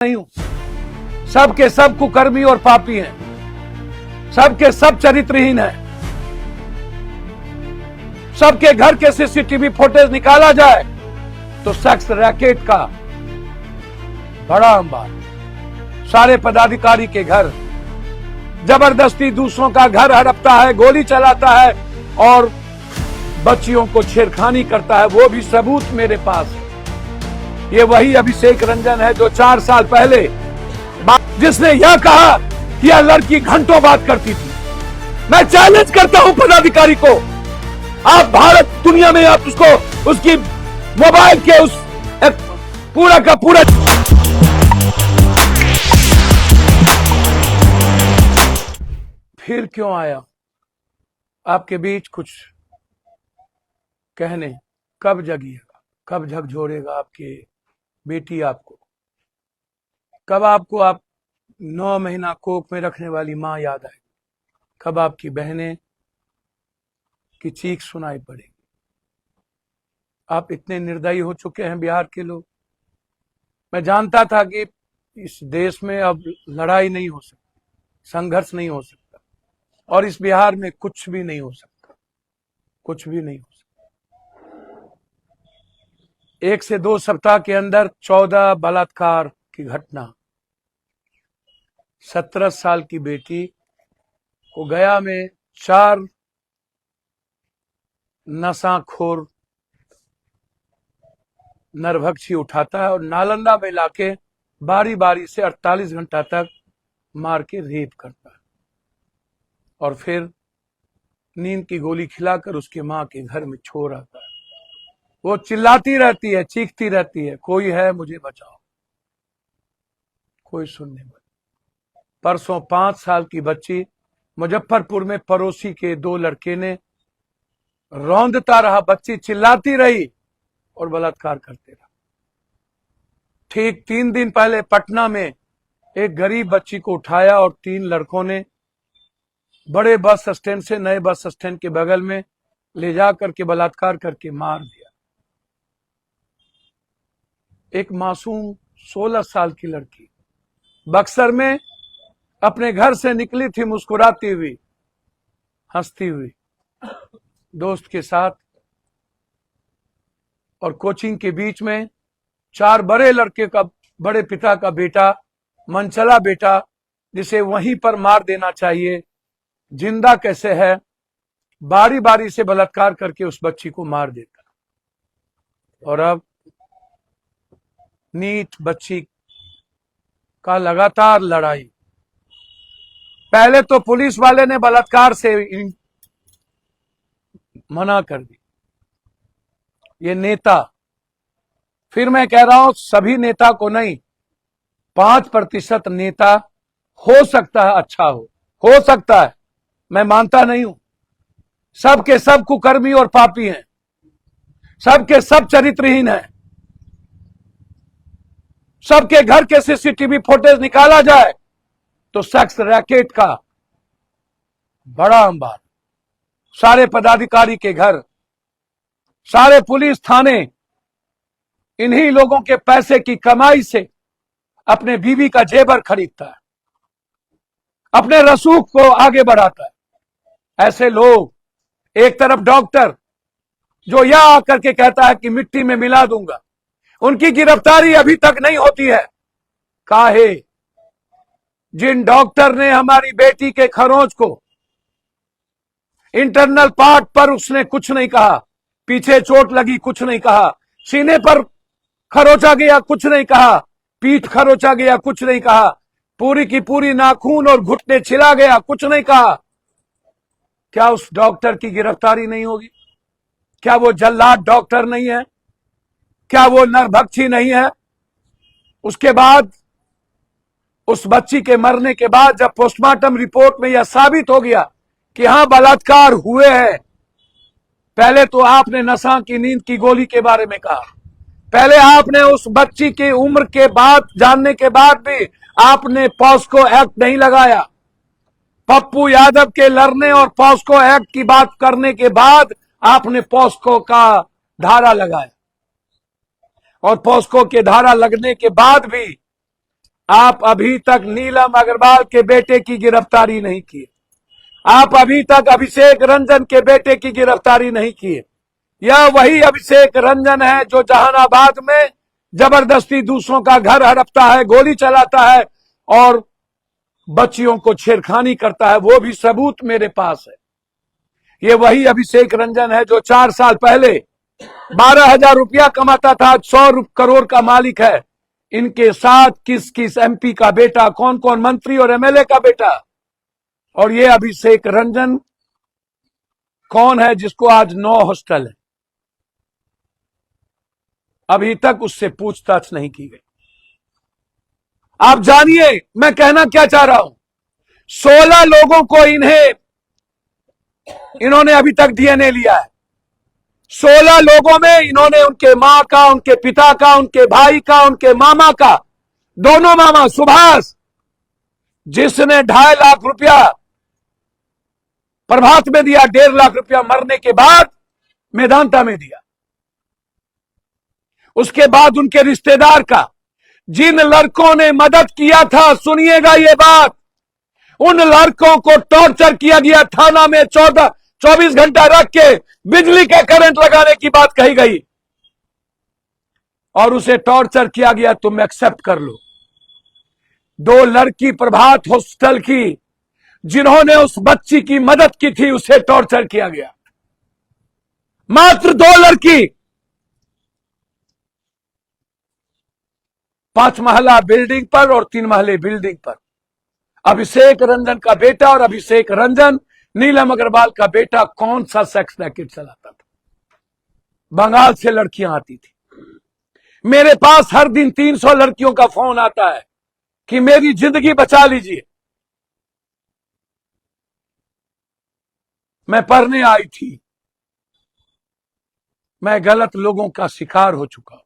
नहीं हूं। सबके सब कुकर्मी और पापी हैं, सबके सब चरित्रहीन हैं। सबके घर के सीसीटीवी फुटेज निकाला जाए तो सेक्स रैकेट का बड़ा अंबार, सारे पदाधिकारी के घर, जबरदस्ती दूसरों का घर हड़पता है, गोली चलाता है और बच्चियों को छेड़खानी करता है। वो भी सबूत मेरे पास है। ये वही अभिषेक रंजन है जो 4 साल पहले जिसने यह कहा कि यह लड़की घंटों बात करती थी। मैं चैलेंज करता हूं पदाधिकारी को, आप भारत दुनिया में आप उसको उसकी मोबाइल के उस पूरा का पूरा फिर क्यों आया आपके बीच कुछ कहने? कब जगिएगा, कब झकझोरेगा आपके बेटी आपको? कब आपको आप 9 महीना कोख में रखने वाली मां याद आएगी? कब आपकी बहनें की चीख सुनाई पड़ेगी? आप इतने निर्दयी हो चुके हैं बिहार के लोग। मैं जानता था कि इस देश में अब लड़ाई नहीं हो सकती, संघर्ष नहीं हो सकता, और इस बिहार में कुछ भी नहीं हो सकता, कुछ भी नहीं हो सकता। 1 से 2 सप्ताह के अंदर 14 बलात्कार की घटना, 17 साल की बेटी को गया में 4 नशाखोर नरभक्षी उठाता है और नालंदा में लाके बारी बारी से 48 घंटा तक मार के रेप करता है और फिर नींद की गोली खिलाकर उसके मां के घर में छोड़ आता है। वो चिल्लाती रहती है, चीखती रहती है, कोई है मुझे बचाओ, कोई सुनने वाला। परसों 5 साल की बच्ची मुजफ्फरपुर में पड़ोसी के 2 लड़के ने रौंदता रहा, बच्ची चिल्लाती रही और बलात्कार करते रहा। ठीक 3 दिन पहले पटना में एक गरीब बच्ची को उठाया और 3 लड़कों ने बड़े बस स्टैंड से नए बस स्टैंड के बगल में ले जा करके बलात्कार करके मार दिया। एक मासूम 16 साल की लड़की बक्सर में अपने घर से निकली थी मुस्कुराती हुई, हंसती हुई, दोस्त के साथ, और कोचिंग के बीच में 4 बड़े लड़के का, बड़े पिता का बेटा, मनचला बेटा, जिसे वहीं पर मार देना चाहिए, जिंदा कैसे है, बारी बारी से बलात्कार करके उस बच्ची को मार देता। और अब नीट बच्ची का लगातार लड़ाई। पहले तो पुलिस वाले ने बलात्कार से मना कर दी, ये नेता। फिर मैं कह रहा हूं सभी नेता को नहीं, 5% नेता हो सकता है अच्छा हो सकता है, मैं मानता नहीं हूं। सबके सब कुकर्मी और पापी हैं, सबके सब चरित्रहीन हैं। सबके घर के सीसीटीवी फुटेज निकाला जाए तो सेक्स रैकेट का बड़ा अंबार, सारे पदाधिकारी के घर, सारे पुलिस थाने इन्हीं लोगों के पैसे की कमाई से अपने बीवी का जेवर खरीदता है, अपने रसूख को आगे बढ़ाता है। ऐसे लोग, एक तरफ डॉक्टर जो यह आकर के कहता है कि मिट्टी में मिला दूंगा, उनकी गिरफ्तारी अभी तक नहीं होती है। काहे? जिन डॉक्टर ने हमारी बेटी के खरोंच को, इंटरनल पार्ट पर उसने कुछ नहीं कहा, पीछे चोट लगी कुछ नहीं कहा, सीने पर खरोचा गया कुछ नहीं कहा, पीठ खरोचा गया कुछ नहीं कहा, पूरी की पूरी नाखून और घुटने छिला गया कुछ नहीं कहा, क्या उस डॉक्टर की गिरफ्तारी नहीं होगी? क्या वो जल्लाद डॉक्टर नहीं है? क्या वो नरभक्षी नहीं है? उसके बाद, उस बच्ची के मरने के बाद, जब पोस्टमार्टम रिपोर्ट में यह साबित हो गया कि हां बलात्कार हुए हैं, पहले तो आपने नशा की नींद की गोली के बारे में कहा, पहले आपने उस बच्ची की उम्र के बाद जानने के बाद भी आपने पॉस्को एक्ट नहीं लगाया। पप्पू यादव के लड़ने और पॉस्को एक्ट की बात करने के बाद आपने पॉस्को का धारा लगाया, और पॉस्को के धारा लगने के बाद भी आप अभी तक नीलम अग्रवाल के बेटे की गिरफ्तारी नहीं किए। आप अभी तक अभिषेक रंजन के बेटे की गिरफ्तारी नहीं किए। यह वही अभिषेक रंजन है जो जहानाबाद में जबरदस्ती दूसरों का घर हड़पता है, गोली चलाता है और बच्चियों को छेड़खानी करता है। वो भी सबूत मेरे पास है। ये वही अभिषेक रंजन है जो 4 साल पहले 12,000 रुपया कमाता था, 100 करोड़ का मालिक है। इनके साथ किस किस एमपी का बेटा, कौन कौन मंत्री और एमएलए का बेटा। और ये अभिषेक रंजन कौन है जिसको आज 9 हॉस्टल है, अभी तक उससे पूछताछ नहीं की गई। आप जानिए मैं कहना क्या चाह रहा हूं। 16 लोगों को इन्होंने अभी तक डीएनए लिया है। 16 लोगों में इन्होंने उनके मां का, उनके पिता का, उनके भाई का, उनके मामा का, दोनों मामा सुभाष जिसने 2.5 लाख रुपया प्रभात में दिया, 1.5 लाख रुपया मरने के बाद मेदांता में दिया। उसके बाद उनके रिश्तेदार का, जिन लड़कों ने मदद किया था, सुनिएगा ये बात, उन लड़कों को टॉर्चर किया गया। थाना में 24 घंटा रख के बिजली का करंट लगाने की बात कही गई और उसे टॉर्चर किया गया। तुम एक्सेप्ट कर लो। 2 लड़की प्रभात हॉस्टल की जिन्होंने उस बच्ची की मदद की थी, उसे टॉर्चर किया गया। मात्र 2 लड़की 5 महला बिल्डिंग पर और 3 महले बिल्डिंग पर। अभिषेक रंजन का बेटा और अभिषेक रंजन नीलम अग्रवाल का बेटा कौन सा सेक्स रैकेट चलाता था। बंगाल से लड़कियां आती थी। मेरे पास हर दिन 300 लड़कियों का फोन आता है कि मेरी जिंदगी बचा लीजिए। मैं पढ़ने आई थी, मैं गलत लोगों का शिकार हो चुका हूं।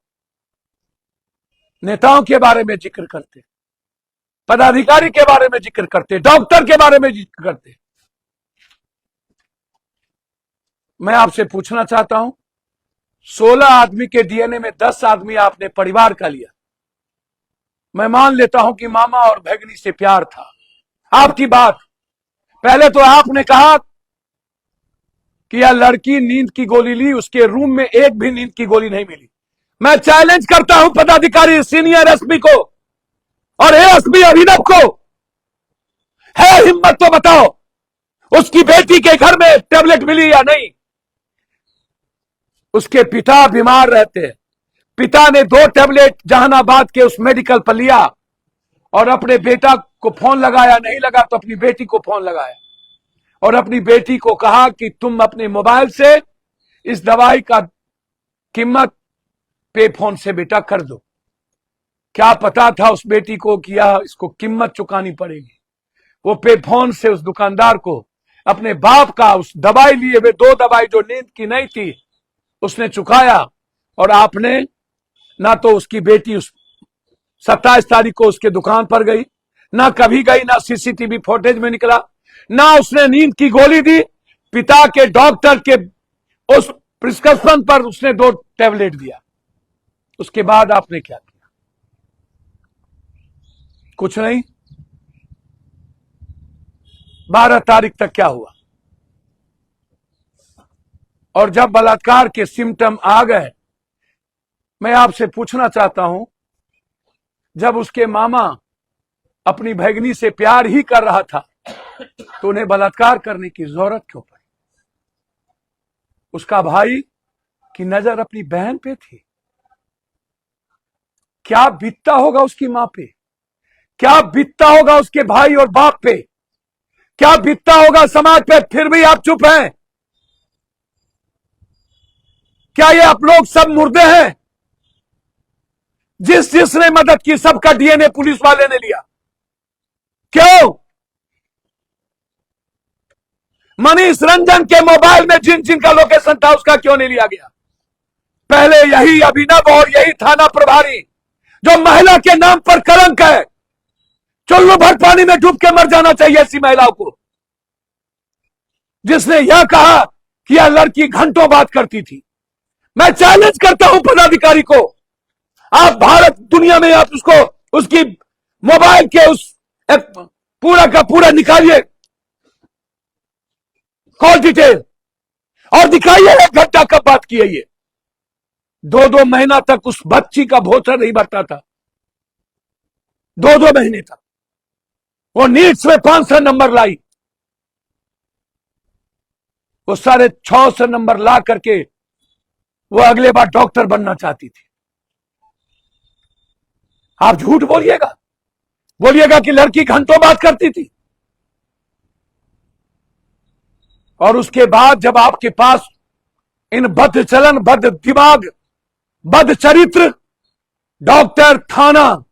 नेताओं के बारे में जिक्र करते, पदाधिकारी के बारे में जिक्र करते, डॉक्टर के बारे में जिक्र करते। मैं आपसे पूछना चाहता हूं, 16 आदमी के डीएनए में 10 आदमी आपने परिवार का लिया। मैं मान लेता हूं कि मामा और भगनी से प्यार था। आपकी बात, पहले तो आपने कहा कि यह लड़की नींद की गोली ली, उसके रूम में एक भी नींद की गोली नहीं मिली। मैं चैलेंज करता हूं पदाधिकारी सीनियर एसपी को और एएसपी अभिनव को, है हिम्मत तो बताओ उसकी बेटी के घर में टेबलेट मिली या नहीं। उसके पिता बीमार रहते हैं, पिता ने 2 टेबलेट जहानाबाद के उस मेडिकल पर लिया और अपने बेटा को फोन लगाया, नहीं लगा तो अपनी बेटी को फोन लगाया और अपनी बेटी को कहा कि तुम अपने मोबाइल से इस दवाई का कीमत पे फोन से बेटा कर दो। क्या पता था उस बेटी को कि यह इसको कीमत चुकानी पड़ेगी। वो पे फोन से उस दुकानदार को अपने बाप का उस दवाई लिए हुए 2 दवाई जो नींद की नहीं थी उसने चुकाया। और आपने ना तो उसकी बेटी उस 27 तारीख को उसके दुकान पर गई, ना कभी गई, ना सीसीटीवी फुटेज में निकला, ना उसने नींद की गोली दी। पिता के डॉक्टर के उस प्रिस्क्रिप्शन पर उसने 2 टैबलेट दिया। उसके बाद आपने क्या किया? कुछ नहीं। 12 तारीख तक क्या हुआ? और जब बलात्कार के सिम्टम आ गए, मैं आपसे पूछना चाहता हूं, जब उसके मामा अपनी भगनी से प्यार ही कर रहा था तो उन्हें बलात्कार करने की जरूरत क्यों पड़ी? उसका भाई की नजर अपनी बहन पे थी। क्या बीतता होगा उसकी मां पे, क्या बीतता होगा उसके भाई और बाप पे, क्या बीतता होगा समाज पे। फिर भी आप चुप हैं। क्या ये आप लोग सब मुर्दे हैं? जिसने मदद की सबका डीएनए पुलिस वाले ने लिया। क्यों? मनीष रंजन के मोबाइल में जिन जिन का लोकेशन था उसका क्यों नहीं लिया गया? पहले यही अभिनव और यही थाना प्रभारी जो महिला के नाम पर कलंक है, चुल्लू भर पानी में डूब के मर जाना चाहिए ऐसी महिलाओं को, जिसने यह कहा कि यह लड़की घंटों बात करती थी। मैं चैलेंज करता हूं पदाधिकारी को, आप भारत दुनिया में आप उसको उसकी मोबाइल के उस एक पूरा का पूरा निकालिए कॉल डिटेल और दिखाइए 1 घंटा कब बात की है ये। 2-2 महीना तक उस बच्ची का भोसर नहीं भरता था। 2-2 महीने तक वो नीट्स में 500 नंबर लाई। वो 650 नंबर ला करके वो अगले बार डॉक्टर बनना चाहती थी। आप झूठ बोलिएगा कि लड़की घंटों बात करती थी। और उसके बाद जब आपके पास इन बद्ध चलन, बद्ध दिमाग, बद्ध चरित्र डॉक्टर, थाना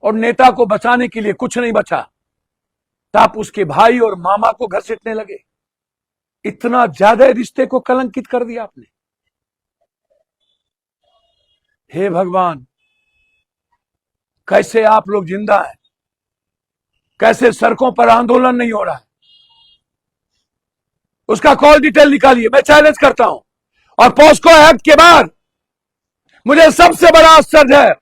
और नेता को बचाने के लिए कुछ नहीं बचा, तो आप उसके भाई और मामा को घसीटने लगे। इतना ज्यादा रिश्ते को कलंकित कर दिया आपने। हे भगवान, कैसे आप लोग जिंदा हैं? कैसे सड़कों पर आंदोलन नहीं हो रहा है? उसका कॉल डिटेल निकालिए, मैं चैलेंज करता हूं। और पॉस्को एक्ट के बाद मुझे सबसे बड़ा आश्चर्य है,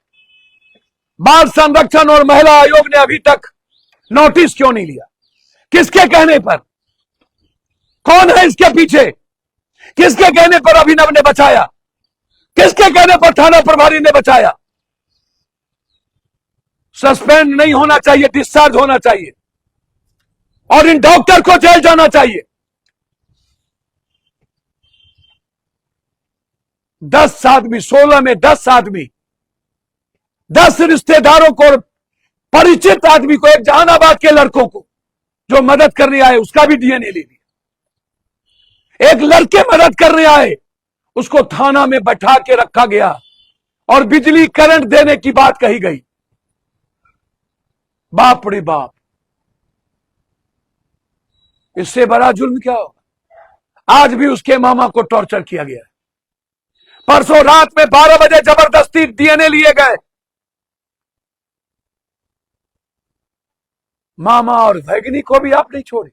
बाल संरक्षण और महिला आयोग ने अभी तक नोटिस क्यों नहीं लिया? किसके कहने पर? कौन है इसके पीछे? किसके कहने पर अभिनव ने बचाया? किसके कहने पर थाना प्रभारी ने बचाया? सस्पेंड नहीं होना चाहिए, डिस्चार्ज होना चाहिए और इन डॉक्टर को जेल जाना चाहिए। 10 आदमी, 16 में 10 आदमी, 10 रिश्तेदारों को, परिचित आदमी को, एक जहानाबाद के लड़कों को जो मदद करने आए उसका भी डीएनए ले लिया। एक लड़के मदद करने आए उसको थाना में बैठा के रखा गया और बिजली करंट देने की बात कही गई। बाप रे बाप, इससे बड़ा जुल्म क्या होगा? आज भी उसके मामा को टॉर्चर किया गया। परसों रात में 12 बजे जबरदस्ती डीएनए लिए गए। मामा और भैगनी को भी आप नहीं छोड़े,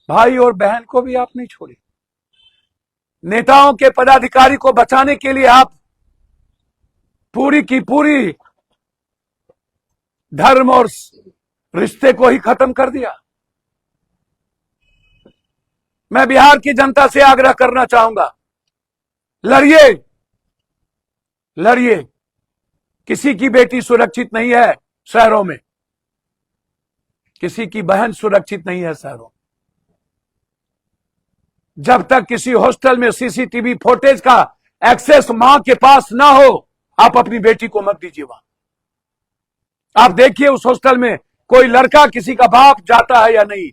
भाई और बहन को भी आप नहीं छोड़े। नेताओं के पदाधिकारी को बचाने के लिए आप पूरी की पूरी धर्म और रिश्ते को ही खत्म कर दिया। मैं बिहार की जनता से आग्रह करना चाहूंगा, लड़िए, लड़िए। किसी की बेटी सुरक्षित नहीं है शहरों में, किसी की बहन सुरक्षित नहीं है शहरों में। जब तक किसी हॉस्टल में सीसीटीवी फुटेज का एक्सेस मां के पास ना हो, आप अपनी बेटी को मत दीजिए वहां। आप देखिए उस हॉस्टल में कोई लड़का, किसी का बाप जाता है या नहीं।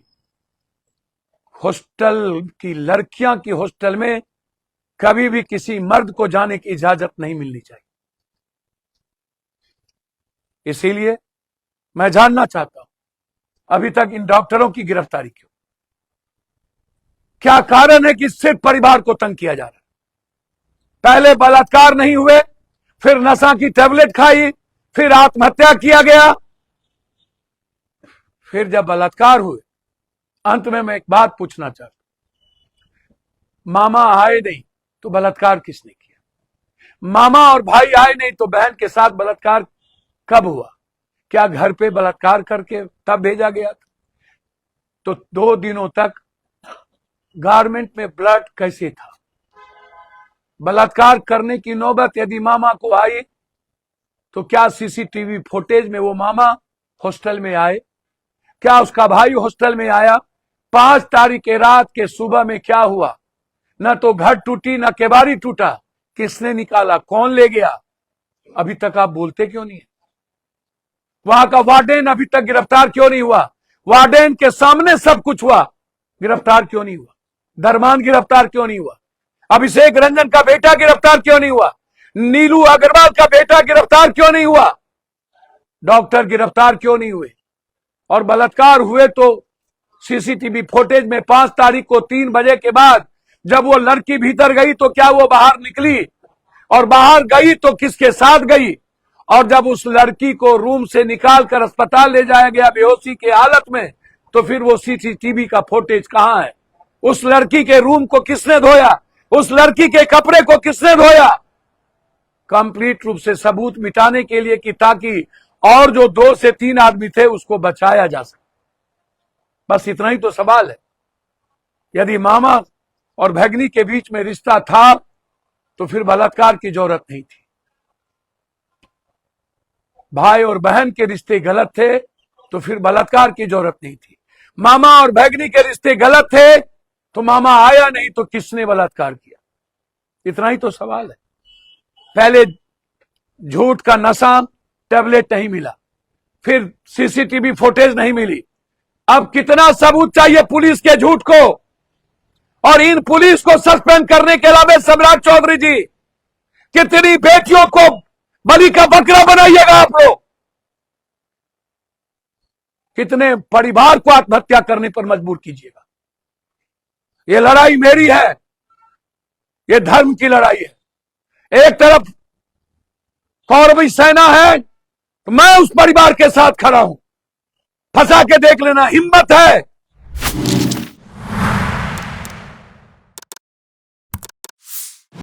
हॉस्टल की लड़कियां की हॉस्टल में कभी भी किसी मर्द को जाने की इजाजत नहीं मिलनी चाहिए। इसीलिए मैं जानना चाहता हूं, अभी तक इन डॉक्टरों की गिरफ्तारी क्यों? क्या कारण है कि सिर्फ परिवार को तंग किया जा रहा है? पहले बलात्कार नहीं हुए, फिर नशा की टैबलेट खाई, फिर आत्महत्या किया गया, फिर जब बलात्कार हुए। अंत में मैं एक बात पूछना चाहता हूं, मामा आए नहीं तो बलात्कार किसने किया? मामा और भाई आए नहीं तो बहन के साथ बलात्कार कब हुआ? क्या घर पे बलात्कार करके तब भेजा गया था? तो 2 दिनों तक गारमेंट में ब्लड कैसे था? बलात्कार करने की नौबत यदि मामा को आई तो क्या सीसीटीवी फुटेज में वो मामा हॉस्टल में आए? क्या उसका भाई हॉस्टल में आया? 5 तारीख के रात के सुबह में क्या हुआ? न तो घर टूटी, न केबाड़ी टूटा। किसने निकाला? कौन ले गया? अभी तक आप बोलते क्यों नहीं है? वहां का वार्डन अभी तक गिरफ्तार क्यों नहीं हुआ? वार्डन के सामने सब कुछ हुआ, गिरफ्तार क्यों नहीं हुआ? धर्मान गिरफ्तार क्यों नहीं हुआ? अभिषेक रंजन का बेटा गिरफ्तार क्यों नहीं हुआ? नीलू अग्रवाल का बेटा गिरफ्तार क्यों नहीं हुआ? डॉक्टर गिरफ्तार क्यों नहीं हुए? और बलात्कार हुए तो सीसीटीवी फुटेज में 5 तारीख को 3 बजे के बाद जब वो लड़की भीतर गई तो क्या वो बाहर निकली? और बाहर गई तो किसके साथ गई? और जब उस लड़की को रूम से निकालकर अस्पताल ले जाया गया बेहोशी की हालत में, तो फिर वो सीसीटीवी का फुटेज कहां है? उस लड़की के रूम को किसने धोया? उस लड़की के कपड़े को किसने धोया? कंप्लीट रूप से सबूत मिटाने के लिए कि ताकि और जो 2 से 3 आदमी थे उसको बचाया जा सका। बस इतना ही तो सवाल है। यदि मामा और भगनी के बीच में रिश्ता था तो फिर बलात्कार की जरूरत नहीं थी। भाई और बहन के रिश्ते गलत थे तो फिर बलात्कार की जरूरत नहीं थी। मामा और भगनी के रिश्ते गलत थे तो मामा आया नहीं तो किसने बलात्कार किया? इतना ही तो सवाल है। पहले झूठ का नशा, टैबलेट नहीं मिला, फिर सीसीटीवी फुटेज नहीं मिली, अब कितना सबूत चाहिए पुलिस के झूठ को? और इन पुलिस को सस्पेंड करने के अलावा सम्राट चौधरी जी, कितनी बेटियों को बलि का बकरा बनाइएगा आप लोग? कितने परिवार को आत्महत्या करने पर मजबूर कीजिएगा? ये लड़ाई मेरी है, ये धर्म की लड़ाई है। एक तरफ कौरवी सेना है तो मैं उस परिवार के साथ खड़ा हूं। फंसा के देख लेना, हिम्मत है